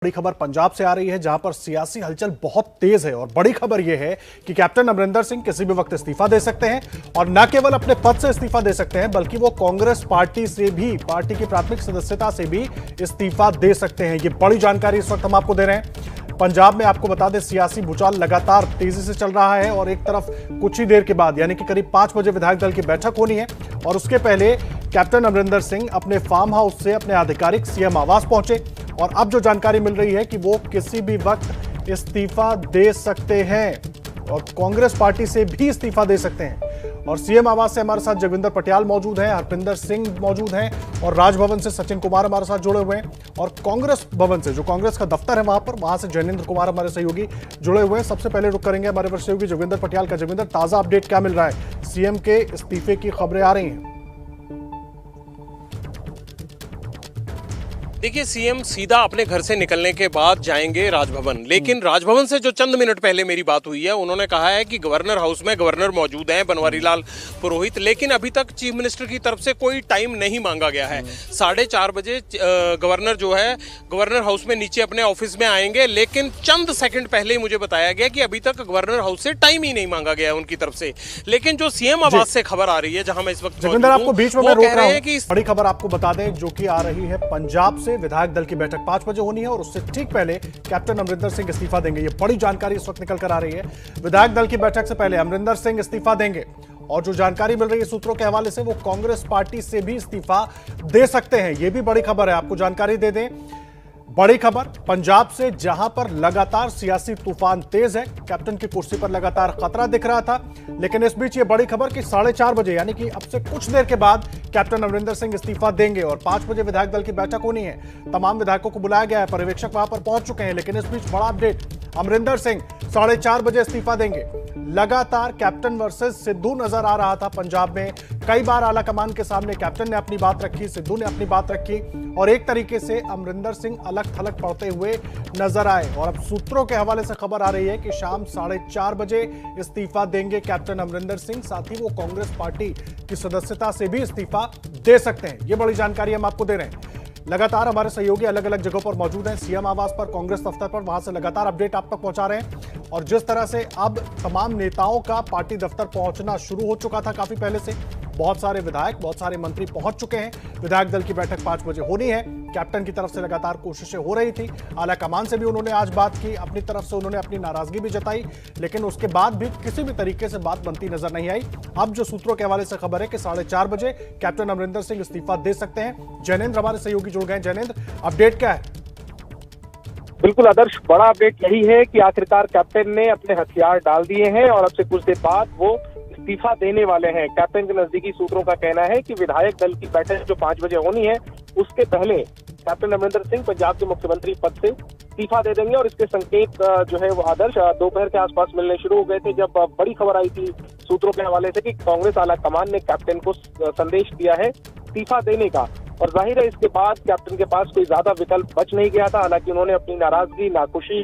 बड़ी खबर पंजाब से आ रही है, जहां पर सियासी हलचल बहुत तेज है। और बड़ी खबर यह है कि कैप्टन अमरिंदर सिंह किसी भी वक्त इस्तीफा दे सकते हैं, और न केवल अपने पद से इस्तीफा दे सकते हैं, बल्कि वो कांग्रेस पार्टी से भी, पार्टी की प्राथमिक सदस्यता से भी इस्तीफा दे सकते हैं। ये बड़ी जानकारी इस वक्त हम आपको दे रहे हैं। पंजाब में आपको बता दें, सियासी भूचाल लगातार तेजी से चल रहा है, और एक तरफ कुछ ही देर के बाद यानी कि करीब 5 बजे विधायक दल की बैठक होनी है, और उसके पहले कैप्टन अमरिंदर सिंह अपने फार्म हाउस से अपने आधिकारिक सीएम आवास पहुंचे। और अब जो जानकारी मिल रही है कि वो किसी भी वक्त इस्तीफा दे सकते हैं, और कांग्रेस पार्टी से भी इस्तीफा दे सकते हैं। और सीएम आवास से हमारे साथ जगविंदर पटियाल मौजूद हैं, हरपिंदर सिंह मौजूद हैं, और राजभवन से सचिन कुमार हमारे साथ जुड़े हुए हैं, और कांग्रेस भवन से, जो कांग्रेस का दफ्तर है वहां से जैनेंद्र कुमार हमारे सहयोगी जुड़े हुए हैं। सबसे पहले रुक करेंगे हमारे सहयोगी जगविंदर पटियाल का। जगविंदर, ताजा अपडेट क्या मिल रहा है? सीएम के इस्तीफे की खबरें आ रही हैं। देखिए, सीएम सीधा अपने घर से निकलने के बाद जाएंगे राजभवन, लेकिन राजभवन से जो चंद मिनट पहले मेरी बात हुई है, उन्होंने कहा है कि गवर्नर हाउस में गवर्नर मौजूद हैं, बनवारी लाल पुरोहित, लेकिन अभी तक चीफ मिनिस्टर की तरफ से कोई टाइम नहीं मांगा गया है। 4:30 बजे गवर्नर जो है गवर्नर हाउस में नीचे अपने ऑफिस में आएंगे, लेकिन चंद सेकंड पहले ही मुझे बताया गया कि अभी तक गवर्नर हाउस से टाइम ही नहीं मांगा गया उनकी तरफ से। लेकिन जो सीएम आवास से खबर आ रही है, जहां मैं इस वक्त जगविंदर, आपको बीच में मैं रोक रहा हूं, बड़ी खबर आपको बता दें जो कि आ रही है पंजाब से। विधायक दल की बैठक 5 बजे होनी है, और उससे ठीक पहले कैप्टन अमरिंदर सिंह इस्तीफा देंगे। ये बड़ी जानकारी इस वक्त निकल कर आ रही है। विधायक दल की बैठक से पहले अमरिंदर सिंह इस्तीफा देंगे, और जो जानकारी मिल रही है सूत्रों के हवाले से, वो कांग्रेस पार्टी से भी इस्तीफा दे सकते हैं। यह भी बड़ी खबर है, आपको जानकारी दे दें। बड़ी खबर पंजाब से, जहां पर लगातार सियासी तूफान तेज है। कैप्टन की कुर्सी पर लगातार खतरा दिख रहा था, लेकिन इस बीच ये बड़ी खबर कि 4:30 बजे यानी कि अब से कुछ देर के बाद कैप्टन अमरिंदर सिंह इस्तीफा देंगे, और 5 बजे विधायक दल की बैठक होनी है। तमाम विधायकों को बुलाया गया है, पर्यवेक्षक वहां पर पहुंच चुके हैं, लेकिन इस बीच बड़ा अपडेट, अमरिंदर सिंह 4:30 बजे इस्तीफा देंगे। लगातार कैप्टन वर्सेस सिद्धू नजर आ रहा था पंजाब में। कई बार आला कमान के सामने कैप्टन ने अपनी बात रखी, सिद्धू ने अपनी बात रखी, और एक तरीके से अमरिंदर सिंह अलग थलग पड़ते हुए नजर आए। और अब सूत्रों के हवाले से खबर आ रही है कि शाम 4:30 बजे इस्तीफा देंगे कैप्टन अमरिंदर सिंह। साथ ही वो कांग्रेस पार्टी की सदस्यता से भी इस्तीफा दे सकते हैं। ये बड़ी जानकारी हम आपको दे रहे हैं। लगातार हमारे सहयोगी अलग अलग जगहों पर मौजूद हैं, सीएम आवास पर, कांग्रेस दफ्तर पर, वहां से लगातार अपडेट आप तक पहुंचा रहे हैं। और जिस तरह से अब तमाम नेताओं का पार्टी दफ्तर पहुंचना शुरू हो चुका था काफी पहले से, बहुत सारे विधायक, बहुत सारे मंत्री पहुंच चुके हैं। विधायक दल की बैठक 5 बजे होनी है। कैप्टन की तरफ से लगातार कोशिशें हो रही थी, आला कमान से भी उन्होंने आज बात की, अपनी तरफ से उन्होंने अपनी नाराजगी भी जताई, लेकिन उसके बाद भी किसी भी तरीके से बात बनती नजर नहीं आई। अब जो सूत्रों के हवाले से खबर है कि 4:30 बजे कैप्टन अमरिंदर सिंह इस्तीफा दे सकते हैं। जैनेंद्र हमारे सहयोगी जुड़ गए। जैनेंद्र, अपडेट क्या है? बिल्कुल आदर्श, बड़ा अपडेट यही है कि आखिरकार कैप्टन ने अपने हथियार डाल दिए हैं, और अब से कुछ देर बाद वो इस्तीफा देने वाले हैं। कैप्टन के नजदीकी सूत्रों का कहना है कि विधायक दल की बैठक जो 5 बजे होनी है, उसके पहले कैप्टन अमरिंदर सिंह पंजाब के मुख्यमंत्री पद से इस्तीफा दे देंगे। और इसके संकेत जो है वो आदर्श दोपहर के आसपास मिलने शुरू हो गए थे, जब बड़ी खबर आई थी सूत्रों के हवाले से कि कांग्रेस आला कमान ने कैप्टन को संदेश दिया है इस्तीफा देने का। और जाहिर है इसके बाद कैप्टन के पास कोई ज्यादा विकल्प बच नहीं गया था। हालांकि उन्होंने अपनी नाराजगी, नाखुशी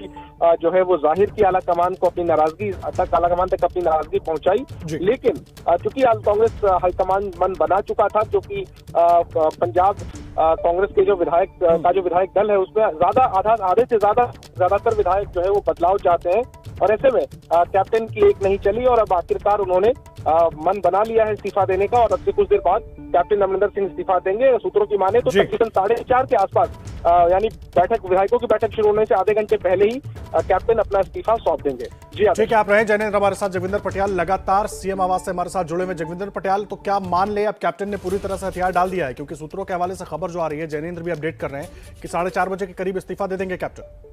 जो है वो जाहिर की, आला कमान को अपनी नाराजगी तक, आला कमान तक अपनी नाराजगी पहुंचाई। लेकिन चूंकि कांग्रेस हाईकमान मन बना चुका था, क्योंकि पंजाब कांग्रेस के जो विधायक दल है, उसमें आधे से ज्यादातर विधायक जो है वो बदलाव चाहते हैं। और ऐसे में कैप्टन की एक नहीं चली, और अब आखिरकार उन्होंने मन बना लिया है इस्तीफा देने का। और अब से कुछ देर बाद कैप्टन अमरिंदर सिंह इस्तीफा देंगे। सूत्रों की माने तो तकरीबन 4:30 के आसपास यानी विधायकों की बैठक शुरू होने से आधे घंटे पहले ही कैप्टन अपना इस्तीफा सौंप देंगे। जी ठीक है, आप रहे जैनेंद्र हमारे साथ। जगविंदर पटियाल लगातार सीएम आवास से हमारे साथ जुड़े हुए। जगविंदर पटियाल, तो क्या मान ले अब कैप्टन ने पूरी तरह से हथियार डाल दिया है? क्योंकि सूत्रों के हवाले से खबर जो आ रही है, जैनेंद्र भी अपडेट कर रहे हैं कि 4:30 बजे के करीब इस्तीफा दे देंगे कैप्टन।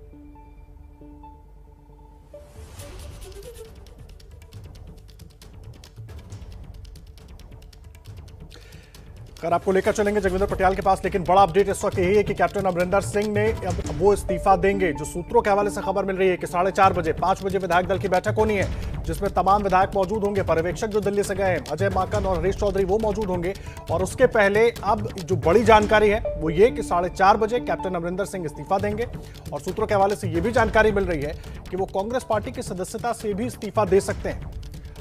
कर आपको लेकर चलेंगे जगविंदर पटियाल के पास, लेकिन बड़ा अपडेट इस वक्त यही है कि कैप्टन अमरिंदर सिंह ने अब वो इस्तीफा देंगे। जो सूत्रों के हवाले से खबर मिल रही है कि 4:30 बजे, 5 बजे विधायक दल की बैठक होनी है, जिसमें तमाम विधायक मौजूद होंगे। पर्यवेक्षक जो दिल्ली से गए हैं, अजय माकन और हरीश चौधरी, वो मौजूद होंगे। और उसके पहले अब जो बड़ी जानकारी है वो ये कि 4:30 बजे कैप्टन अमरिंदर सिंह इस्तीफा देंगे। और सूत्रों के हवाले से ये भी जानकारी मिल रही है कि वो कांग्रेस पार्टी की सदस्यता से भी इस्तीफा दे सकते हैं।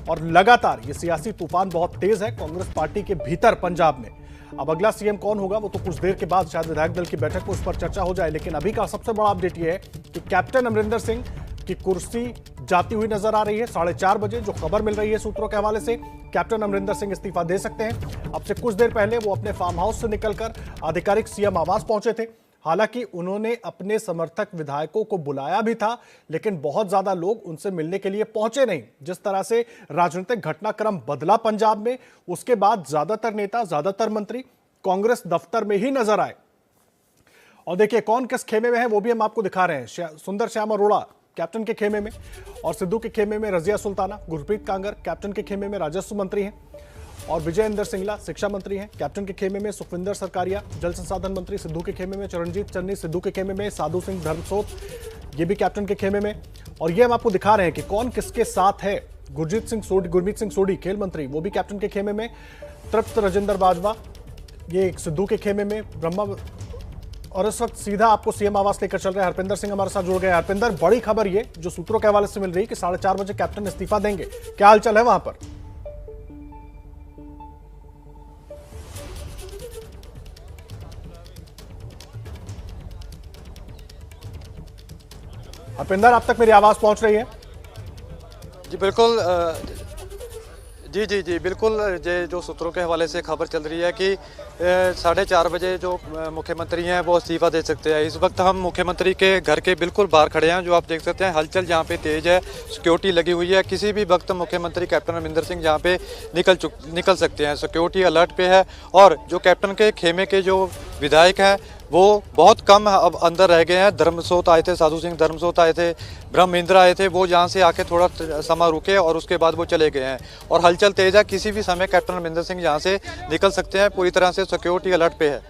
और लगातार ये सियासी तूफान बहुत तेज है कांग्रेस पार्टी के भीतर पंजाब में। अब अगला सीएम कौन होगा वो तो कुछ देर के बाद शायद विधायक दल की बैठक में उस पर चर्चा हो जाए, लेकिन अभी का सबसे बड़ा अपडेट यह है कि कैप्टन अमरिंदर सिंह की कुर्सी जाती हुई नजर आ रही है। 4:30 बजे जो खबर मिल रही है सूत्रों के हवाले से, कैप्टन अमरिंदर सिंह इस्तीफा दे सकते हैं। अब से कुछ देर पहले वो अपने फार्म हाउस से निकलकर आधिकारिक सीएम आवास पहुंचे थे। हालांकि उन्होंने अपने समर्थक विधायकों को बुलाया भी था, लेकिन बहुत ज्यादा लोग उनसे मिलने के लिए पहुंचे नहीं। जिस तरह से राजनीतिक घटनाक्रम बदला पंजाब में, उसके बाद ज्यादातर नेता, ज्यादातर मंत्री कांग्रेस दफ्तर में ही नजर आए। और देखिए कौन किस खेमे में है वो भी हम आपको दिखा रहे हैं। सुंदर श्याम अरोड़ा कैप्टन के खेमे में, और सिद्धू के खेमे में रजिया सुल्ताना, गुरप्रीत कांगर कैप्टन के खेमे में राजस्व मंत्री हैं, और विजय इंदर सिंगला शिक्षा मंत्री हैं। कैप्टन के खेमे में सुखविंदर सरकारिया जल संसाधन मंत्री, सिद्धू के खेमे में चरणजीत चन्नी, सिद्धू के खेमे में साधु सिंह धर्मसोत, ये भी कैप्टन के खेमे में। और ये हम आपको दिखा रहे हैं कि कौन किसके साथ है। गुरमीत सिंह सोढ़ी खेल मंत्री, वो भी कैप्टन के खेमे में। तृप्त राजेंद्र बाजवा ये सिद्धू के खेमे में। ब्रह्मा, और इस वक्त सीधा आपको सीएम आवास लेकर चल रहे हैं हरपिंदर सिंह हमारे साथ जुड़ गए। हरपिंदर, बड़ी खबर ये जो सूत्रों के हवाले से मिल रही है कि 4:30 बजे कैप्टन इस्तीफा देंगे, क्या हालचाल है वहां पर? हरपिंदर, आप तक मेरी आवाज पहुंच रही है? जी बिल्कुल, जी बिल्कुल। जो सूत्रों के हवाले से खबर चल रही है कि 4:30 बजे जो मुख्यमंत्री हैं वो इस्तीफा दे सकते हैं। इस वक्त हम मुख्यमंत्री के घर के बिल्कुल बाहर खड़े हैं। जो आप देख सकते हैं हलचल यहाँ पे तेज है, सिक्योरिटी लगी हुई है। किसी भी वक्त मुख्यमंत्री कैप्टन अमरिंदर सिंह यहाँ पे निकल सकते हैं। सिक्योरिटी अलर्ट पे है। और जो कैप्टन के खेमे के जो विधायक हैं वो बहुत कम अब अंदर रह गए हैं। धर्मसोत आए थे, साधु सिंह धर्मसोत आए थे, ब्रह्मेंद्र आए थे, वो यहाँ से आके थोड़ा समय रुके और उसके बाद वो चले गए हैं। और हलचल तेज है, किसी भी समय कैप्टन अमरिंदर सिंह यहाँ से निकल सकते हैं। पूरी तरह से सिक्योरिटी अलर्ट पे है।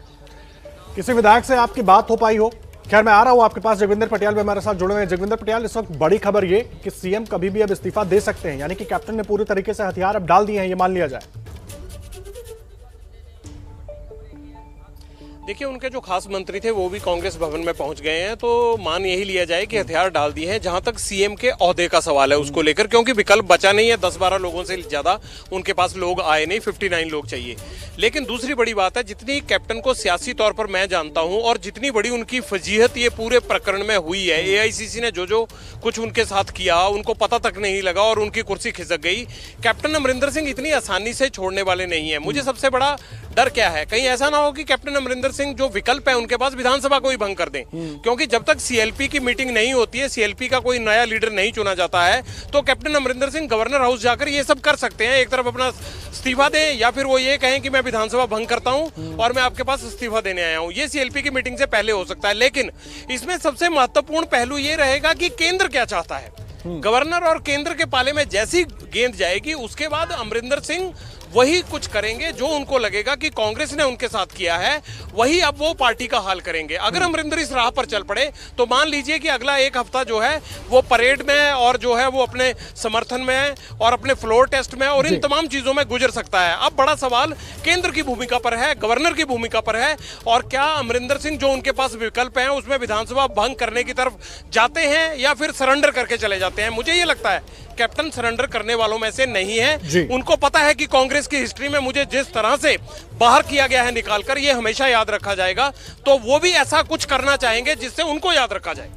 किसी विधायक से आपकी बात हो पाई हो? खैर, मैं आ रहा हूं आपके पास। जगविंदर पटियाल भी हमारे साथ जुड़े हुए हैं। जगविंदर पटियाल, इस वक्त बड़ी खबर ये कि सीएम कभी भी अब इस्तीफा दे सकते हैं, यानी कि कैप्टन ने पूरी तरीके से हथियार अब डाल दिए हैं, ये मान लिया जाए? देखिए, उनके जो खास मंत्री थे वो भी कांग्रेस भवन में पहुंच गए हैं, तो मान यही लिया जाए कि हथियार डाल दिए हैं। जहां तक सीएम के ओहदे का सवाल है उसको लेकर, क्योंकि विकल्प बचा नहीं है। 10-12 लोगों से ज्यादा उनके पास लोग आए नहीं, 59 लोग चाहिए। लेकिन दूसरी बड़ी बात है, जितनी कैप्टन को सियासी तौर पर मैं जानता हूं और जितनी बड़ी उनकी फजीहत ये पूरे प्रकरण में हुई है, एआईसीसी ने जो कुछ उनके साथ किया उनको पता तक नहीं लगा और उनकी कुर्सी खिसक गई। कैप्टन अमरिंदर सिंह इतनी आसानी से छोड़ने वाले नहीं है। मुझे सबसे बड़ा डर क्या है, कहीं ऐसा ना हो कि कैप्टन अमरिंदर सिंह जो विकल्प है उनके पास विधानसभा को ही भंग कर दें। क्योंकि जब तक सीएलपी की मीटिंग नहीं होती है, सीएलपी का कोई नया लीडर नहीं चुना जाता है, तो captain Amarinder Singh governor house जाकर ये सब कर सकते हैं। एक तरफ अपना इस्तीफा दें या फिर वो ये कहें कि मैं विधानसभा भंग करता हूं और मैं आपके पास इस्तीफा देने आया हूं। ये सीएलपी की मीटिंग से पहले हो सकता है। लेकिन इसमें सबसे महत्वपूर्ण पहलू ये रहेगा कि केंद्र क्या चाहता है। गवर्नर और केंद्र के पाले में जैसी गेंद जाएगी उसके बाद अमरिंदर सिंह वही कुछ करेंगे जो उनको लगेगा कि कांग्रेस ने उनके साथ किया है, वही अब वो पार्टी का हाल करेंगे। अगर अमरिंदर इस राह पर चल पड़े तो मान लीजिए कि अगला एक हफ्ता जो है वो परेड में और जो है वो अपने समर्थन में और अपने फ्लोर टेस्ट में और इन तमाम चीजों में गुजर सकता है। अब बड़ा सवाल केंद्र की भूमिका पर है, गवर्नर की भूमिका पर है, और क्या अमरिंदर सिंह जो उनके पास विकल्प है उसमें विधानसभा भंग करने की तरफ जाते हैं या फिर सरेंडर करके चले जाते हैं। मुझे ये लगता है कैप्टन सरेंडर करने वालों में से नहीं है। उनको पता है कि कांग्रेस की हिस्ट्री में मुझे जिस तरह से बाहर किया गया है निकालकर, ये हमेशा याद रखा जाएगा, तो वो भी ऐसा कुछ करना चाहेंगे जिससे उनको याद रखा जाए।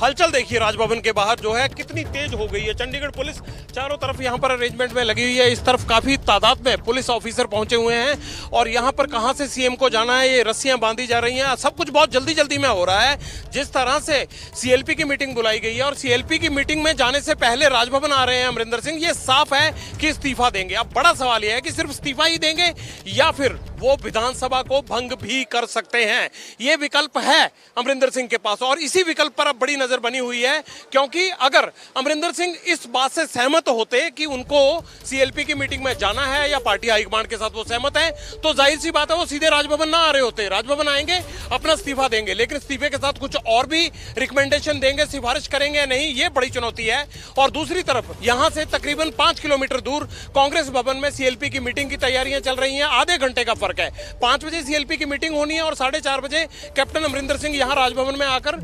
हलचल देखिए राजभवन के बाहर जो है कितनी तेज हो गई है। चंडीगढ़ पुलिस चारों तरफ यहाँ पर अरेंजमेंट में लगी हुई है। इस तरफ काफी तादाद में पुलिस ऑफिसर पहुंचे हुए हैं और यहाँ पर कहां से सीएम को जाना है ये रस्सियां बांधी जा रही हैं। सब कुछ बहुत जल्दी जल्दी में हो रहा है। जिस तरह से सीएलपी की मीटिंग बुलाई गई है और सीएलपी की मीटिंग में जाने से पहले राजभवन आ रहे हैं अमरिंदर सिंह, ये साफ है कि इस्तीफा देंगे। अब बड़ा सवाल यह है कि सिर्फ इस्तीफा ही देंगे या फिर वो विधानसभा को भंग भी कर सकते हैं। ये विकल्प है अमरिंदर सिंह के पास और इसी विकल्प पर अब बड़ी नजर बनी हुई है, क्योंकि अगर अमरिंदर सिंह इस बात से सहमत होते कि उनको सीएलपी की मीटिंग में जाना है या पार्टी हाईकमांड के साथ वो सहमत है, तो जाहिर सी बात है वो सीधे राजभवन ना आ रहे होते। राजभवन आएंगे, अपना इस्तीफा देंगे, लेकिन इस्तीफे के साथ कुछ और भी रिकमेंडेशन देंगे, सिफारिश करेंगे नहीं, ये बड़ी चुनौती है। और दूसरी तरफ यहां से तकरीबन 5 किलोमीटर दूर कांग्रेस भवन में सीएलपी की मीटिंग की तैयारियां चल रही हैं। आधे घंटे का फर्क है। 5 बजे सीएलपी की मीटिंग होनी है और 4:30 बजे कैप्टन अमरिंदर सिंह यहां राजभवन में आकर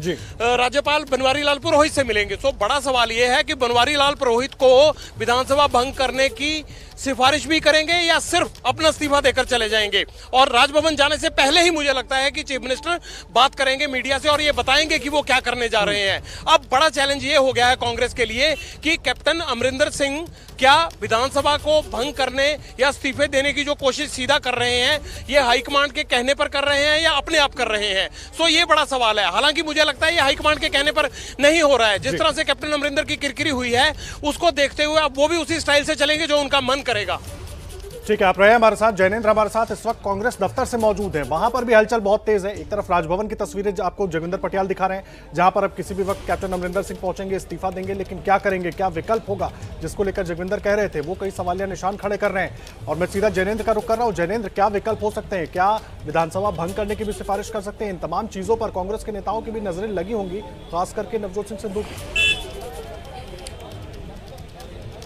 राज्यपाल बनवारी लाल पुरोहित से मिलेंगे। तो बड़ा सवाल यह है कि बनवारी लाल पुरोहित को विधानसभा भंग करने की सिफारिश भी करेंगे या सिर्फ अपना इस्तीफा देकर चले जाएंगे। और राजभवन जाने से पहले ही मुझे लगता है कि चीफ मिनिस्टर बात करेंगे मीडिया से और ये बताएंगे कि वो क्या करने जा रहे हैं। अब बड़ा चैलेंज ये हो गया है कांग्रेस के लिए कि कैप्टन अमरिंदर सिंह क्या विधानसभा को भंग करने या इस्तीफे देने की जो कोशिश सीधा कर रहे हैं, ये हाईकमांड के कहने पर कर रहे हैं या अपने आप कर रहे हैं। सो ये बड़ा सवाल है। हालांकि मुझे लगता है ये हाईकमांड के कहने पर नहीं हो रहा है। जिस तरह से कैप्टन अमरिंदर की किरकिरी हुई है उसको देखते हुए अब वो भी उसी स्टाइल से चलेंगे जो उनका मन करेगा। ठीक है, आप रहे हमारे साथ। जैनेंद्र हमारे साथ इस वक्त कांग्रेस दफ्तर से मौजूद हैं। वहां पर भी हलचल बहुत तेज है। एक तरफ राजभवन की तस्वीरें आपको जोगिंदर पटियाल दिखा रहे हैं, जहां पर अब किसी भी वक्त कैप्टन अमरिंदर सिंह पहुंचेंगे, इस्तीफा देंगे, लेकिन क्या करेंगे, क्या विकल्प होगा, जिसको लेकर जोगिंदर कह रहे थे, वो कई सवालिया निशान खड़े कर रहे हैं। और मैं सीधा जैनेंद्र का रुख कर रहा हूं। जैनेंद्र, क्या विकल्प हो सकते हैं? क्या विधानसभा भंग करने की भी सिफारिश कर सकते हैं? इन तमाम चीजों पर कांग्रेस के नेताओं की भी नजरें लगी होंगी, खास करके नवजोत सिंह सिद्धू की।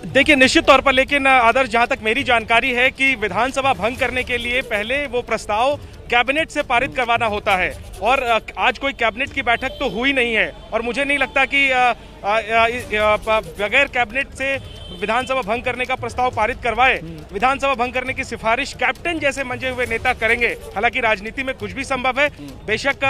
देखिए, निश्चित तौर पर, लेकिन आदर्श, जहां तक मेरी जानकारी है कि विधानसभा भंग करने के लिए पहले वो प्रस्ताव कैबिनेट से पारित करवाना होता है और आज कोई कैबिनेट की बैठक तो हुई नहीं है और मुझे नहीं लगता कि बगैर कैबिनेट से विधानसभा भंग करने का प्रस्ताव पारित करवाए विधानसभा भंग करने की सिफारिश कैप्टन जैसे मंजे हुए नेता करेंगे। हालांकि राजनीति में कुछ भी संभव है। बेशक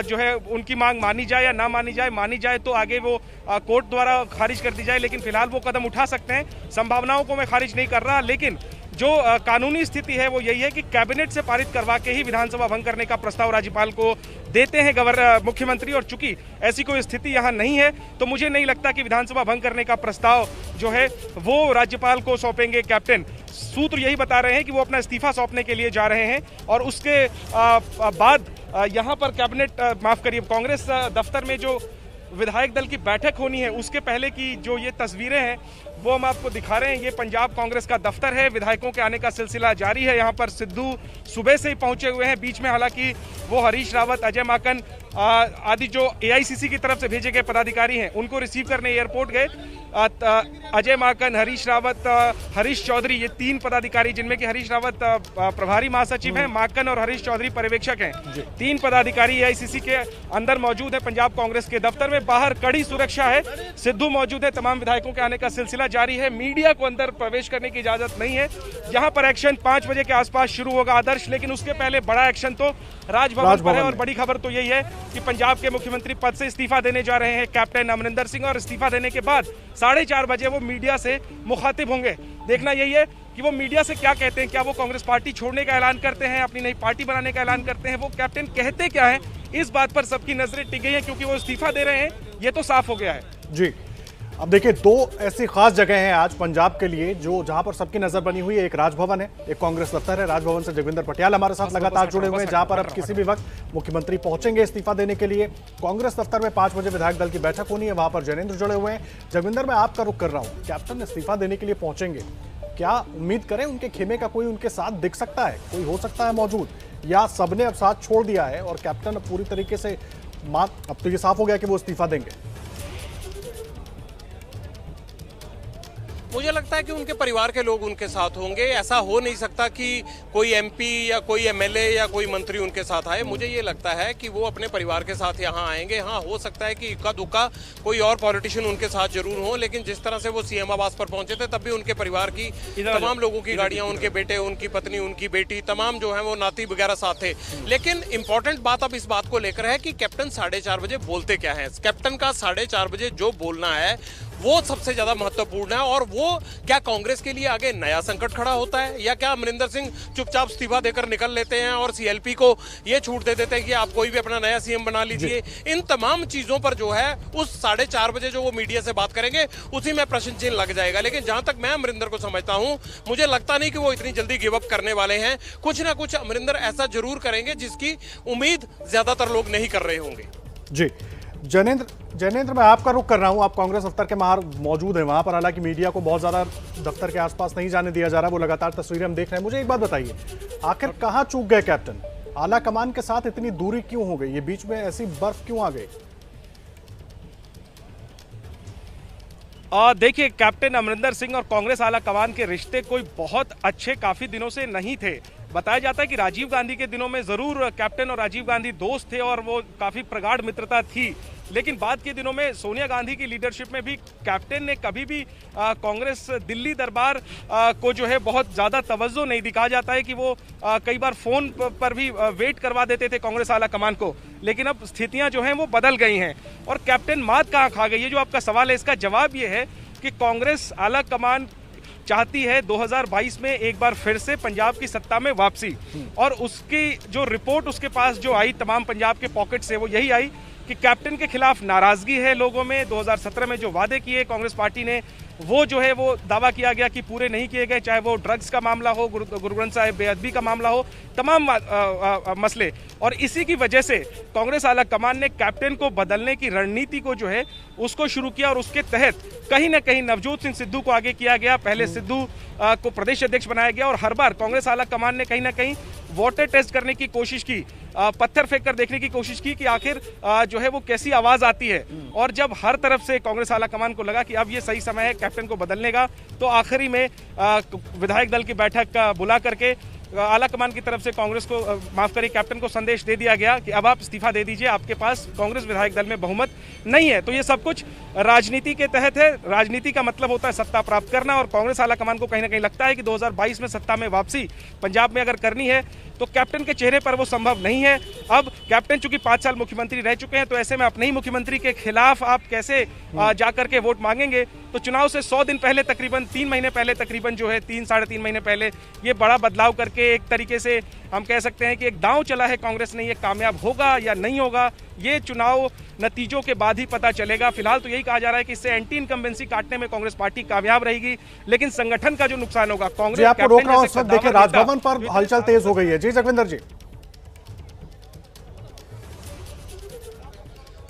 जो है उनकी मांग मानी जाए या ना मानी जाए तो आगे वो कोर्ट द्वारा खारिज कर दी जाए, लेकिन फिलहाल वो कदम उठा सकते हैं। संभावनाओं को मैं खारिज नहीं कर रहा, लेकिन जो कानूनी स्थिति है वो यही है कि कैबिनेट से पारित करवा के ही विधानसभा भंग करने का प्रस्ताव राज्यपाल को देते हैं मुख्यमंत्री। और चूंकि ऐसी कोई स्थिति यहाँ नहीं है तो मुझे नहीं लगता कि विधानसभा भंग करने का प्रस्ताव जो है वो राज्यपाल को सौंपेंगे कैप्टन। सूत्र यही बता रहे हैं कि वो अपना इस्तीफा सौंपने के लिए जा रहे हैं और उसके बाद यहाँ पर कैबिनेट कांग्रेस दफ्तर में जो विधायक दल की बैठक होनी है उसके पहले की जो ये तस्वीरें हैं वो हम आपको दिखा रहे हैं। ये पंजाब कांग्रेस का दफ्तर है। विधायकों के आने का सिलसिला जारी है। यहाँ पर सिद्धू सुबह से ही पहुंचे हुए हैं। बीच में हालांकि वो हरीश रावत, अजय माकन आदि जो एआईसीसी की तरफ से भेजे गए पदाधिकारी हैं उनको रिसीव करने एयरपोर्ट गए। अजय माकन, हरीश रावत, हरीश चौधरी, ये तीन पदाधिकारी, जिनमें कि हरीश रावत प्रभारी महासचिव हैं, माकन और हरीश चौधरी पर्यवेक्षक हैं। तीन पदाधिकारी एआईसीसी के अंदर मौजूद है पंजाब कांग्रेस के दफ्तर में। बाहर कड़ी सुरक्षा है। सिद्धू मौजूद है। तमाम विधायकों के आने का सिलसिला जारी है। मीडिया को अंदर प्रवेश करने की इजाजत नहीं है। यहाँ पर एक्शन 5 बजे के आसपास शुरू होगा आदर्श, लेकिन उसके पहले बड़ा एक्शन तो राजभवन पर है। और बड़ी खबर तो यही है कि पंजाब के मुख्यमंत्री पद से इस्तीफा देने जा रहे हैं कैप्टन अमरिंदर सिंह, और इस्तीफा देने के बाद 4:30 बजे वो मीडिया से मुखातिब होंगे। देखना यही है कि वो मीडिया से क्या कहते हैं। क्या वो कांग्रेस पार्टी छोड़ने का ऐलान करते हैं, अपनी नई पार्टी बनाने का ऐलान करते हैं, वो कैप्टन कहते क्या है, इस बात पर सबकी नजरें टिक गई हैं, क्योंकि वो इस्तीफा दे रहे हैं, ये तो साफ हो गया है। जी, अब देखिए, दो ऐसी खास जगह हैं आज पंजाब के लिए जो जहां पर सबकी नजर बनी हुई है। एक राजभवन है, एक कांग्रेस दफ्तर है। राजभवन से जोगिंदर पटियाल हमारे साथ लगातार जुड़े हुए हैं, जहां पर अब किसी भी वक्त मुख्यमंत्री पहुंचेंगे इस्तीफा देने के लिए। कांग्रेस दफ्तर में 5 बजे विधायक दल की बैठक होनी है, वहां पर जैनेंद्र जुड़े हुए हैं। जोगिंदर, मैं आपका रुख कर रहा हूं। कैप्टन इस्तीफा देने के लिए पहुंचेंगे, क्या उम्मीद करें उनके खेमे का कोई उनके साथ दिख सकता है, कोई हो सकता है मौजूद, या सबने अब साथ छोड़ दिया है और कैप्टन अब पूरी तरीके से अब तो ये साफ हो गया कि वो इस्तीफा देंगे? मुझे लगता है कि उनके परिवार के लोग उनके साथ होंगे। ऐसा हो नहीं सकता कि कोई एमपी या कोई एमएलए या कोई मंत्री उनके साथ आए। मुझे ये लगता है कि वो अपने परिवार के साथ यहाँ आएंगे। हाँ, हो सकता है कि इक्का दुक्का कोई और पॉलिटिशियन उनके साथ जरूर हो, लेकिन जिस तरह से वो सीएम आवास पर पहुंचे थे तब भी उनके परिवार की तमाम लोगों की गाड़ियां, उनके बेटे, उनकी पत्नी, उनकी बेटी, तमाम जो है वो नाती वगैरह साथ थे। लेकिन इंपॉर्टेंट बात अब इस बात को लेकर है कि कैप्टन 4:30 बजे बोलते क्या है। कैप्टन का 4:30 बजे जो बोलना है वो सबसे ज्यादा महत्वपूर्ण है। और वो क्या कांग्रेस के लिए आगे नया संकट खड़ा होता है, या क्या अमरिंदर सिंह चुपचाप इस्तीफा देकर निकल लेते हैं और सीएलपी को ये छूट दे देते हैं कि आप कोई भी अपना नया सीएम बना लीजिए। इन तमाम चीजों पर जो है उस 4:30 बजे जो वो मीडिया से बात करेंगे उसी में प्रश्न चिन्ह लग जाएगा। लेकिन जहां तक मैं अमरिंदर को समझता हूं, मुझे लगता नहीं कि वो इतनी जल्दी गिव अप करने वाले हैं। कुछ ना कुछ अमरिंदर ऐसा जरूर करेंगे जिसकी उम्मीद ज्यादातर लोग नहीं कर रहे होंगे। जी, जैनेंद्र, मैं आपका रुख कर रहा हूं। आप कांग्रेस दफ्तर के बाहर मौजूद हैं। वहां पर हालांकि मीडिया को बहुत ज्यादा दफ्तर के आसपास नहीं जाने दिया जा रहा, वो लगातार तस्वीरें हम देख रहे हैं। मुझे एक बात बताइए, आखिर कहां चूक गए कैप्टन? आला कमान के साथ इतनी दूरी क्यों हो गई? ये बीच में ऐसी बर्फ क्यों आ गई? देखिए, कैप्टन अमरिंदर सिंह और कांग्रेस आला कमान के रिश्ते कोई बहुत अच्छे काफी दिनों से नहीं थे। बताया जाता है कि राजीव गांधी के दिनों में जरूर कैप्टन और राजीव गांधी दोस्त थे और वो काफी प्रगाढ़ मित्रता थी। लेकिन बाद के दिनों में सोनिया गांधी की लीडरशिप में भी कैप्टन ने कभी भी कांग्रेस दिल्ली दरबार को जो है बहुत ज़्यादा तवज्जो नहीं दी। कहा जाता है कि वो कई बार फ़ोन पर भी वेट करवा देते थे कांग्रेस आला कमान को, लेकिन अब स्थितियां जो हैं वो बदल गई हैं और कैप्टन मात कहाँ खा गई है। जो आपका सवाल है इसका जवाब ये है कि कांग्रेस आला कमान चाहती है 2022 में एक बार फिर से पंजाब की सत्ता में वापसी, और उसकी जो रिपोर्ट उसके पास जो आई तमाम पंजाब के पॉकेट से, वो यही आई कि कैप्टन के खिलाफ नाराजगी है लोगों में। 2017 में जो वादे किए कांग्रेस पार्टी ने, वो जो है वो दावा किया गया कि पूरे नहीं किए गए, चाहे वो ड्रग्स का मामला हो, गुरु ग्रंथ साहिब बेअदबी का मामला हो, तमाम मसले। और इसी की वजह से कांग्रेस आला कमान ने कैप्टन को बदलने की रणनीति को जो है उसको शुरू किया, और उसके तहत कहीं ना कहीं नवजोत सिंह सिद्धू को आगे किया गया। पहले सिद्धू को प्रदेश अध्यक्ष बनाया गया, और हर बार कांग्रेस आला कमान ने कहीं ना कहीं वाटर टेस्ट करने की कोशिश की, पत्थर फेंक कर देखने की कोशिश की कि आखिर जो है वो कैसी आवाज आती है। और जब हर तरफ से कांग्रेस आला कमान को लगा कि अब ये सही समय है कैप्टन को बदलने का, तो आखिरी में विधायक दल की बैठक बुला करके आला कमान की तरफ से कांग्रेस को माफ करिए कैप्टन को संदेश दे दिया गया कि अब आप इस्तीफा दे दीजिए, आपके पास कांग्रेस विधायक दल में बहुमत नहीं है। तो ये सब कुछ राजनीति के तहत है। राजनीति का मतलब होता है सत्ता प्राप्त करना, और कांग्रेस आला कमान को कहीं ना कहीं लगता है कि 2022 में सत्ता में वापसी पंजाब में अगर करनी है तो कैप्टन के चेहरे पर वो संभव नहीं है। अब कैप्टन चूंकि 5 साल मुख्यमंत्री रह चुके हैं, तो ऐसे में अपने ही मुख्यमंत्री के खिलाफ आप कैसे जाकर के वोट मांगेंगे। तो चुनाव से 100 दिन पहले, तकरीबन 3 महीने पहले, तकरीबन जो है 3 साढ़े 3 महीने पहले ये बड़ा बदलाव करके एक तरीके से हम कह सकते हैं कि एक दांव चला है कांग्रेस ने। ये कामयाब होगा या नहीं होगा, ये चुनाव नतीजों के बाद ही पता चलेगा। फिलहाल तो यही कहा जा रहा है कि इससे एंटी इनकम्बेंसी काटने में कांग्रेस पार्टी कामयाब रहेगी, लेकिन संगठन का जो नुकसान होगा कांग्रेस। आपको रोक रहा हूं इस वक्त, देखिए राजभवन पर हलचल तेज हो गई है। जी जगविंदर जी।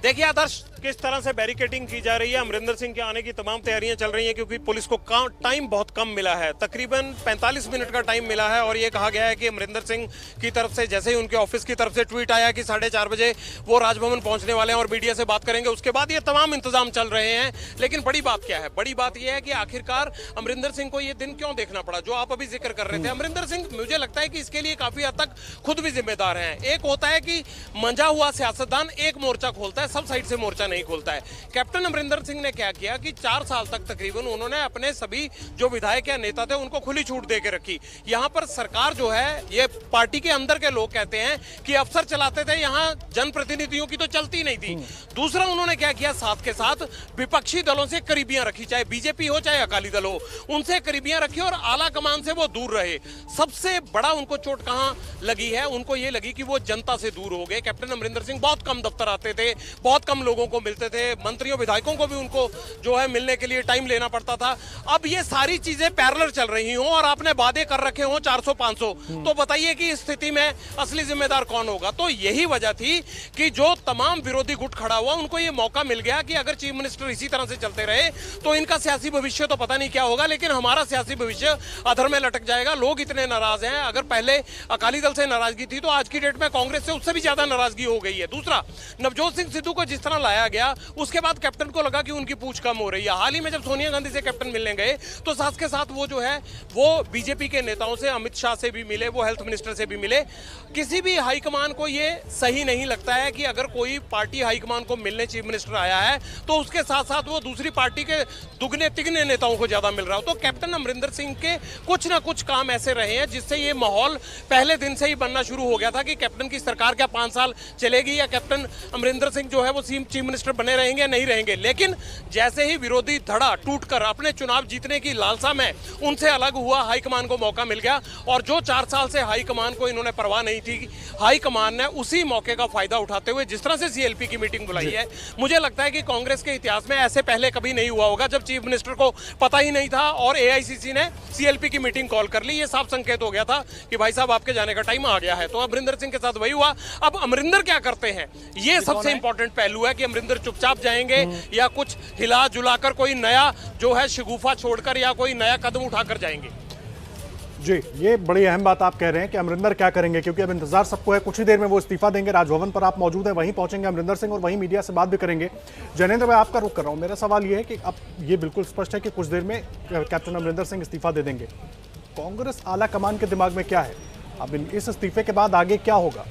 देखिए आदर्श, किस तरह से बैरिकेडिंग की जा रही है। अमरिंदर सिंह के आने की तमाम तैयारियां चल रही हैं, क्योंकि पुलिस को टाइम बहुत कम मिला है, तकरीबन 45 मिनट का टाइम मिला है। और ये कहा गया है कि अमरिंदर सिंह की तरफ से जैसे ही उनके ऑफिस की तरफ से ट्वीट आया कि 4:30 बजे वो राजभवन पहुंचने वाले हैं और मीडिया से बात करेंगे, उसके बाद ये तमाम इंतजाम चल रहे हैं। लेकिन बड़ी बात क्या है? बड़ी बात यह है कि आखिरकार अमरिंदर सिंह को ये दिन क्यों देखना पड़ा, जो आप अभी जिक्र कर रहे थे। अमरिंदर सिंह, मुझे लगता है कि इसके लिए काफी हद तक खुद भी जिम्मेदार हैं। एक होता है कि मंजा हुआ सियासतदान एक मोर्चा खोलता है, सब साइड से मोर्चा नहीं खोलता है। कैप्टन अमरिंदर सिंह ने क्या किया कि 4 साल तक तकरीबन उन्होंने अपने सभी जो विधायक या नेता थे उनको खुली छूट दे के रखी। यहां पर सरकार जो है, ये पार्टी के अंदर के लोग कहते हैं कि अफसर चलाते थे, यहां जनप्रतिनिधियों की तो चलती नहीं थी। दूसरा उन्होंने क्या किया, साथ के साथ विपक्षी दलों से करीबियां रखी, चाहे बीजेपी हो चाहे अकाली दल हो, उनसे करीबियां रखी और आला कमान से वो दूर रहे। सबसे बड़ा उनको चोट कहां लगी है? उनको ये लगी कि वो जनता से दूर हो गए। कैप्टन अमरिंदर सिंह बहुत कम दफ्तर आते थे, बहुत कम लोगों को मिलते थे, मंत्रियों विधायकों को भी उनको जो है मिलने के लिए टाइम लेना पड़ता था। अब ये सारी चीजें पैरेलल चल रही हो और आपने वादे कर रखे हो 400-500, तो बताइए कि इस स्थिति में असली जिम्मेदार कौन होगा? तो यही वजह थी कि जो तमाम विरोधी गुट खड़ा हुआ, उनको ये मौका मिल गया कि अगर चीफ मिनिस्टर इसी तरह से चलते रहे तो इनका सियासी भविष्य तो पता नहीं क्या होगा, लेकिन हमारा सियासी भविष्य अधर में लटक जाएगा। लोग इतने नाराज हैं, अगर पहले अकाली दल से नाराजगी थी तो आज की डेट में कांग्रेस से उससे भी ज्यादा नाराजगी हो गई है। दूसरा, नवजोत सिंह सिद्धू को जिस तरह लाया गया, उसके बाद कैप्टन को लगा कि उनकी पूछ कम हो रही है। हाल ही में जब सोनिया गांधी से कैप्टन मिलने गए तो साथ के साथ वो जो है वो बीजेपी के नेताओं से, अमित शाह से भी मिले, वो हेल्थ मिनिस्टर से भी मिले। किसी भी हाईकमान को ये सही नहीं लगता है कि अगर कोई पार्टी हाईकमान को मिलने चीफ मिनिस्टर आया है तो उसके साथ साथ वो दूसरी पार्टी के दुगने तिगने नेताओं को ज्यादा मिल रहा हो। तो कैप्टन अमरिंदर सिंह के कुछ ना कुछ काम ऐसे रहे हैं जिससे ये माहौल पहले दिन से ही बनना शुरू हो गया था कि कैप्टन की सरकार क्या 5 साल चलेगी या कैप्टन अमरिंदर सिंह जो है वो चीफ मिनिस्टर बने रहेंगे या नहीं रहेंगे। लेकिन जैसे ही विरोधी धड़ा टूटकर अपने चुनाव जीतने की लालसा में उनसे अलग हुआ, हाईकमान को मौका मिल गया। और जो 4 साल से हाईकमान को इन्होंने परवाह नहीं थी, हाईकमान ने उसी मौके का फायदा उठाते हुए जिस तरह से सीएलपी की मीटिंग बुलाई है, मुझे लगता है कि कांग्रेस के इतिहास में ऐसे पहले कभी नहीं हुआ होगा जब चीफ मिनिस्टर को पता ही नहीं था और एआईसीसी ने सीएलपी की मीटिंग कॉल कर ली। ये साफ संकेत हो गया था कि भाई साहब आपके जाने का टाइम आ गया है। तो अमरिंदर सिंह के साथ वही हुआ। अब अमरिंदर क्या करते हैं, ये सबसे इंपॉर्टेंट पहलू है कि अमरिंदर चुपचाप जाएंगे या कुछ हिला जुलाकर कोई नया जो है शगुफा छोड़कर या कोई नया कदम उठाकर जाएंगे। जी, ये बड़ी अहम बात आप कह रहे हैं कि अमरिंदर क्या करेंगे, क्योंकि अब इंतजार सबको है, कुछ ही देर में वो इस्तीफा देंगे। राजभवन पर आप मौजूद हैं, वहीं पहुंचेंगे अमरिंदर सिंह और वहीं मीडिया से बात भी करेंगे। जैनेंद्र, मैं आपका रुख कर रहा हूं। मेरा सवाल ये है कि अब ये बिल्कुल स्पष्ट है कि कुछ देर में कैप्टन अमरिंदर सिंह इस्तीफा दे देंगे। कांग्रेस आला कमान के दिमाग में क्या है, अब इस इस्तीफे के बाद आगे क्या होगा?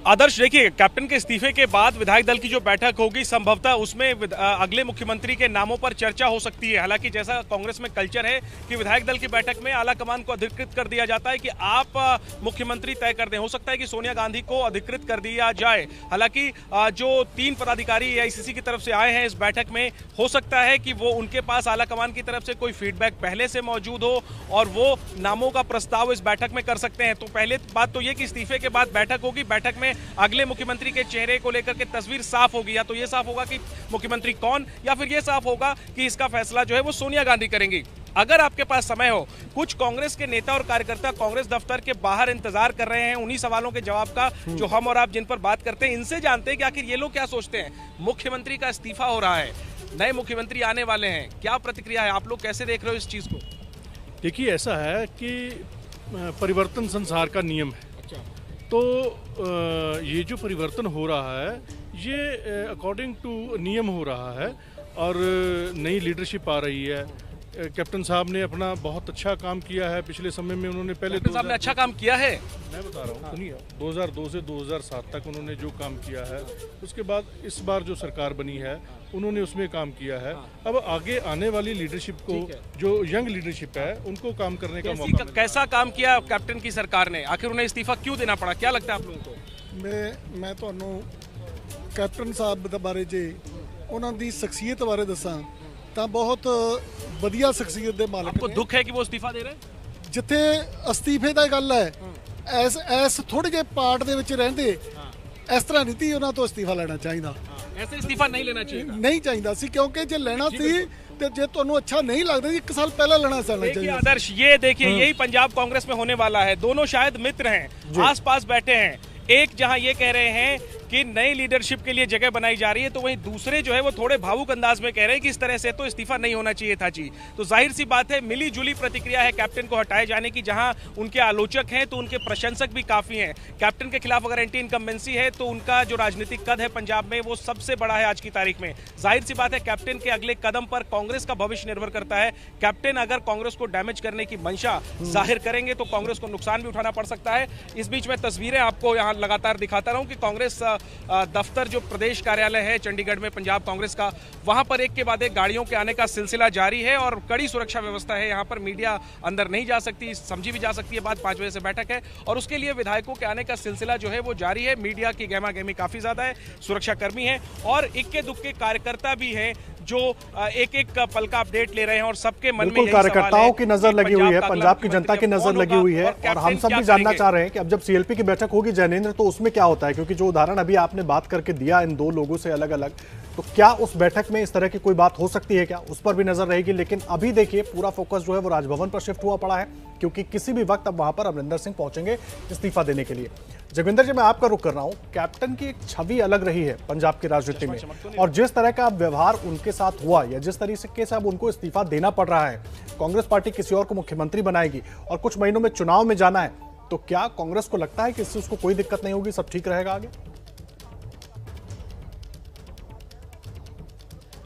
आदर्श, देखिए कैप्टन के इस्तीफे के बाद विधायक दल की जो बैठक होगी संभवतः उसमें अगले मुख्यमंत्री के नामों पर चर्चा हो सकती है। हालांकि जैसा कांग्रेस में कल्चर है कि विधायक दल की बैठक में आला कमान को अधिकृत कर दिया जाता है कि आप मुख्यमंत्री तय कर दें। हो सकता है कि सोनिया गांधी को अधिकृत कर दिया जाए। हालांकि जो 3 पदाधिकारी एआईसीसी की तरफ से आए हैं इस बैठक में, हो सकता है कि वो उनके पास आला कमान की तरफ से कोई फीडबैक पहले से मौजूद हो और वो नामों का प्रस्ताव इस बैठक में कर सकते हैं। तो पहले बात तो ये कि इस्तीफे के बाद बैठक होगी, बैठक में अगले मुख्यमंत्री के चेहरे को लेकर के तस्वीर साफ होगी। या तो ये साफ होगा कि मुख्यमंत्री कौन, या फिर ये साफ होगा कि इसका फैसला जो है वो सोनिया गांधी करेंगी। अगर आपके पास समय हो, कुछ कांग्रेस के नेता और कार्यकर्ता कांग्रेस दफ्तर के बाहर इंतजार कर रहे हैं उन्हीं सवालों के जवाब का जो हम और आप जिन पर बात करते हैं। इनसे जानते हैं कि आखिर ये लोग क्या सोचते हैं। मुख्यमंत्री का इस्तीफा हो रहा है, नए मुख्यमंत्री आने वाले हैं, क्या प्रतिक्रिया है? आप लोग कैसे देख रहे हो इस चीज को? देखिए, ऐसा है कि परिवर्तन संसार का नियम है। तो ये जो परिवर्तन हो रहा है ये अकॉर्डिंग टू नियम हो रहा है और नई लीडरशिप आ रही है। कैप्टन साहब ने अपना बहुत अच्छा काम किया है पिछले समय में। उन्होंने पहले कैप्टन साहब ने अच्छा काम किया है, मैं बता रहा हूँ, सुनिए, 2002 से 2007 तक उन्होंने जो काम किया है, उसके बाद इस बार जो सरकार बनी है उन्होंने उसमें काम किया है। अब आगे आने वाली लीडरशिप को, जो यंग लीडरशिप है, उनको काम करने का मौका। कैसा काम किया कैप्टन की सरकार ने? आखिर उन्हें इस्तीफा क्यों देना पड़ा? क्या लगता है आप लोगों को? मैं ਤੁਹਾਨੂੰ कैप्टन साहब ਦੇ ਬਾਰੇ ਜੇ ਉਹਨਾਂ ਦੀ ਸ਼ਖਸੀਅਤ ਬਾਰੇ ਦੱਸਾਂ ਤਾਂ ਬਹੁਤ ਵਧੀਆ ਸ਼ਖਸੀਅਤ ਦੇ ਮਾਲਕ आपको दुख है कि वो इस्तीफा दे रहे हैं? ਜਿੱਥੇ ਅਸਤੀਫੇ ਦਾ ਗੱਲ ਹੈ, ਐਸ ਥੋੜੇ ਜਿਹੇ ਪਾਰਟ ਦੇ ਵਿੱਚ ਰਹਿੰਦੇ ਇਸ ਤਰ੍ਹਾਂ ਨਹੀਂ ਤੀ ਉਹਨਾਂ ਤੋਂ ਅਸਤੀਫਾ ਲੈਣਾ ਚਾਹੀਦਾ। ऐसे इस्तीफा नहीं लेना चाहिए, ਨਹੀਂ ਚਾਹੀਦਾ ਸੀ, ਕਿਉਂਕਿ ਜੇ ਲੈਣਾ ਸੀ ਤੇ ਜੇ ਤੁਹਾਨੂੰ अच्छा नहीं लगता 1 साल पहले लेना चाहिए। आदर्श, ये देखिए यही पंजाब कांग्रेस में होने वाला है। दोनों शायद मित्र हैं, आसपास बैठे हैं। एक जहां ये कह रहे हैं कि नई लीडरशिप के लिए जगह बनाई जा रही है, तो वहीं दूसरे जो है वो थोड़े भावुक अंदाज में कह रहे हैं कि इस तरह से तो इस्तीफा नहीं होना चाहिए था जी। तो जाहिर सी बात है मिली जुली प्रतिक्रिया है कैप्टन को हटाए जाने की। जहां उनके आलोचक हैं तो उनके प्रशंसक भी काफी हैं। कैप्टन के खिलाफ अगर एंटी इनकम्बेंसी है तो उनका जो राजनीतिक कद है पंजाब में वो सबसे बड़ा है आज की तारीख में। जाहिर सी बात है कैप्टन के अगले कदम पर कांग्रेस का भविष्य निर्भर करता है। कैप्टन अगर कांग्रेस को डैमेज करने की मंशा जाहिर करेंगे तो कांग्रेस को नुकसान भी उठाना पड़ सकता है। इस बीच में तस्वीरें आपको यहाँ लगातार दिखाता रहूं कि कांग्रेस दफ्तर जो प्रदेश कार्यालय है चंडीगढ़ में पंजाब कांग्रेस का, वहां पर एक के बाद एक गाड़ियों के आने का सिलसिला जारी है और कड़ी सुरक्षा व्यवस्था है। यहां पर मीडिया अंदर नहीं जा सकती, समझी भी जा सकती है बात। 5 बजे से बैठक है और उसके लिए विधायकों के आने का सिलसिला जो है वो जारी है। मीडिया की गहमा गहमी काफी ज्यादा है, सुरक्षा कर्मी है और इक्के दुक्के कार्यकर्ता भी हैं जो एक एक पल का अपडेट ले रहे हैं और सबके मन में कार्यकर्ताओं की नजर लगी हुई है, पंजाब की जनता की नजर लगी हुई है और हम सब भी जानना चाह रहे हैं कि अब जब सीएलपी की बैठक होगी जैनेंद्र, तो उसमें क्या होता है? क्योंकि जो उदाहरण अभी आपने बात करके दिया इन 2 लोगों से अलग अलग, तो क्या उस बैठक में इस तरह की कोई बात हो सकती है क्या? उस पर भी नजर रहेगी। लेकिन अभी देखिए पूरा फोकस जो है वो राजभवन पर शिफ्ट हुआ पड़ा है क्योंकि किसी भी वक्त अब वहां पर अमरिंदर सिंह पहुंचेंगे इस्तीफा देने के लिए। जगविंदर जी, मैं आपका रुख कर रहा हूं। कैप्टन की एक छवि अलग रही है पंजाब की राजनीति में और जिस तरह का व्यवहार उनके साथ हुआ या जिस तरीके से अब उनको इस्तीफा देना पड़ रहा है, कांग्रेस पार्टी किसी और को मुख्यमंत्री बनाएगी और कुछ महीनों में चुनाव में जाना है, तो क्या कांग्रेस को लगता है कि इससे उसको कोई दिक्कत नहीं होगी, सब ठीक रहेगा आगे?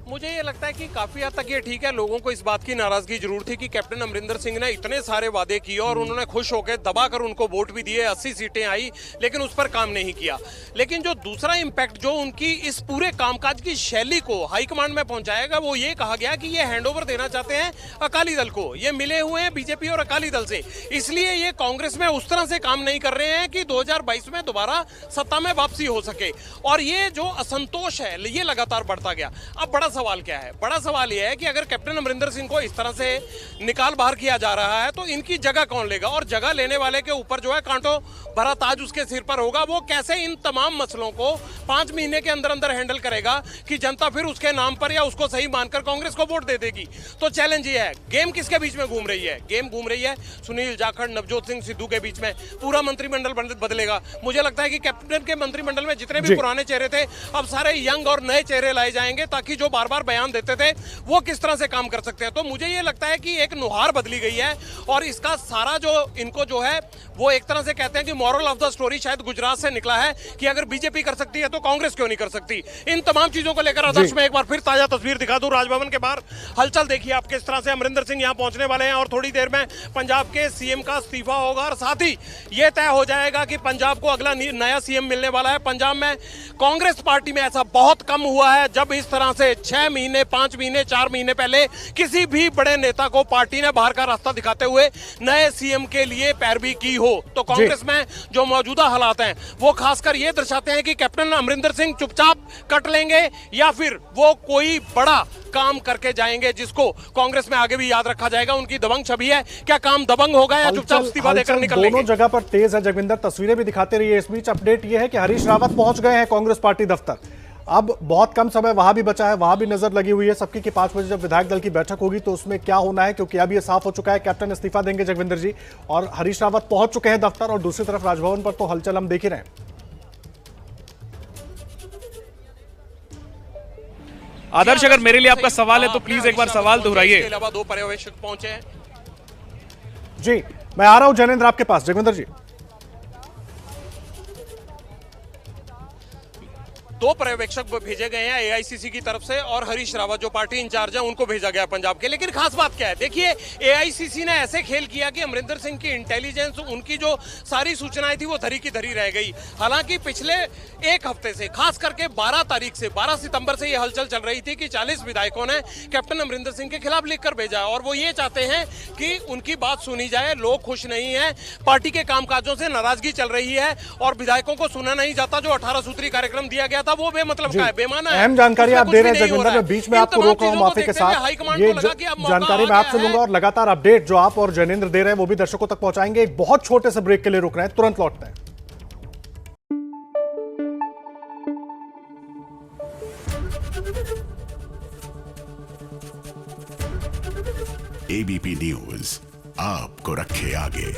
मुझे ये लगता है कि काफी हद तक ये ठीक है। लोगों को इस बात की नाराजगी जरूर थी कि कैप्टन अमरिंदर सिंह ने इतने सारे वादे किए और उन्होंने खुश होकर दबाकर उनको वोट भी दिए, 80 सीटें आई, लेकिन उस पर काम नहीं किया। लेकिन जो दूसरा इंपैक्ट जो उनकी इस पूरे कामकाज की शैली को हाईकमांड में पहुंचाएगा वो ये कहा गया कि ये हैंडओवर देना चाहते हैं अकाली दल को। ये मिले हुए हैं बीजेपी और अकाली दल से, इसलिए ये कांग्रेस में उस तरह से काम नहीं कर रहे हैं कि 2022 में दोबारा सत्ता में वापसी हो सके। और ये जो असंतोष है ये लगातार बढ़ता गया। अब बड़ा सवाल क्या है? बड़ा सवाल यह है कि अगर कैप्टन अमरिंदर सिंह को इस तरह से निकाल बाहर किया जा रहा है तो इनकी जगह कौन लेगा? और जगह लेने वाले के ऊपर जो है कांटों भरा ताज उसके सिर पर होगा। वो कैसे इन तमाम मसलों को 5 महीने के अंदर अंदर हैंडल करेगा कि जनता फिर उसके नाम पर या उसको सही मानकर कांग्रेस को वोट दे देगी? तो चैलेंज ये है। गेम किसके बीच में घूम रही है? गेम घूम रही है सुनील जाखड़, नवजोत सिंह सिद्धू के बीच में। पूरा मंत्रिमंडल बदलेगा। मुझे लगता है कि कैप्टन के मंत्रिमंडल में जितने भी पुराने चेहरे थे अब सारे यंग और नए चेहरे लाए जाएंगे ताकि जो बार बार बयान देते थे वो किस तरह से काम कर सकते हैं। तो मुझे ये लगता है कि एक नुहार बदली गई है और इसका सारा जो इनको जो है वो एक तरह से कहते हैं कि मॉरल ऑफ द स्टोरी शायद गुजरात से निकला है कि अगर बीजेपी कर सकती है तो कांग्रेस क्यों नहीं कर सकती। इन तमाम चीजों को लेकर आदर्श में एक बार फिर ताजा तस्वीर दिखा दूं। राजभवन के बाहर हलचल देखिए आप किस तरह से। अमरिंदर सिंह यहां पहुंचने वाले हैं और थोड़ी देर में पंजाब के सीएम का इस्तीफा होगा और साथ ही यह तय हो जाएगा कि पंजाब को अगला नया सीएम मिलने वाला है। पंजाब में कांग्रेस पार्टी में ऐसा बहुत कम हुआ है जब इस तरह से 6 महीने 5 महीने 4 महीने पहले किसी भी बड़े नेता को पार्टी ने बाहर का रास्ता दिखाते हुए नए सीएम के लिए पैरवी की हो। तो कांग्रेस में जो मौजूदा हालात हैं वो खासकर ये दर्शाते हैं कि कैप्टन अमरिंदर सिंह चुपचाप कट लेंगे या फिर वो कोई बड़ा काम करके जाएंगे जिसको कांग्रेस में आगे भी याद रखा जाएगा। उनकी दबंग छवि है, क्या काम दबंग होगा या चुपचाप इस्तीफा देकर निकल लेंगे? दोनों जगह पर तेज है जगविंदर, तस्वीरें भी दिखाते रहिए। इस बीच अपडेट यह है कि हरीश रावत पहुंच गए हैं कांग्रेस पार्टी दफ्तर। अब बहुत कम समय वहां भी बचा है, वहां भी नजर लगी हुई है सबकी कि 5 बजे जब विधायक दल की बैठक होगी तो उसमें क्या होना है, क्योंकि अब यह साफ हो चुका है कैप्टन इस्तीफा देंगे जगविंदर जी और हरीश रावत पहुंच चुके हैं दफ्तर। और दूसरी तरफ राजभवन पर तो हलचल हम देख ही रहे हैं। आदर्श, अगर मेरे लिए आपका सवाल है तो प्लीज एक बार सवाल दोहराइए। इसके अलावा 2 पर्यवेक्षक पहुंचे हैं। जी मैं आ रहा हूं जैनेंद्र आपके पास। जगविंदर जी, 2 पर्यवेक्षक भेजे गए हैं एआईसीसी की तरफ से और हरीश रावत जो पार्टी इंचार्ज है उनको भेजा गया पंजाब के। लेकिन खास बात क्या है, देखिए एआईसीसी ने ऐसे खेल किया कि अमरिंदर सिंह की इंटेलिजेंस, उनकी जो सारी सूचनाएं थी वो धरी की धरी रह गई। हालांकि पिछले एक हफ्ते से, खास करके 12 तारीख से 12 सितंबर से ये हलचल चल रही थी कि 40 विधायकों ने कैप्टन अमरिंदर सिंह के खिलाफ लिखकर भेजा और वो ये चाहते हैं कि उनकी बात सुनी जाए। लोग खुश नहीं है, पार्टी के कामकाजों से नाराजगी चल रही है और विधायकों को सुना नहीं जाता। जो 18 सूत्री कार्यक्रम दिया गया था वो बेमतलब का है, बेमाना है। अहम जानकारी आप दे रहे हैं जगविंदर, मैं बीच में आपको रोक रहा हूं माफी के साथ। ये जानकारी मैं आपसे लूंगा और लगातार अपडेट जो आप और जैनेंद्र दे रहे हैं वो भी दर्शकों तक पहुंचाएंगे। एक बहुत छोटे से ब्रेक के लिए रुक रहे हैं, तुरंत लौटते हैं। एबीपी न्यूज आपको रखे आगे।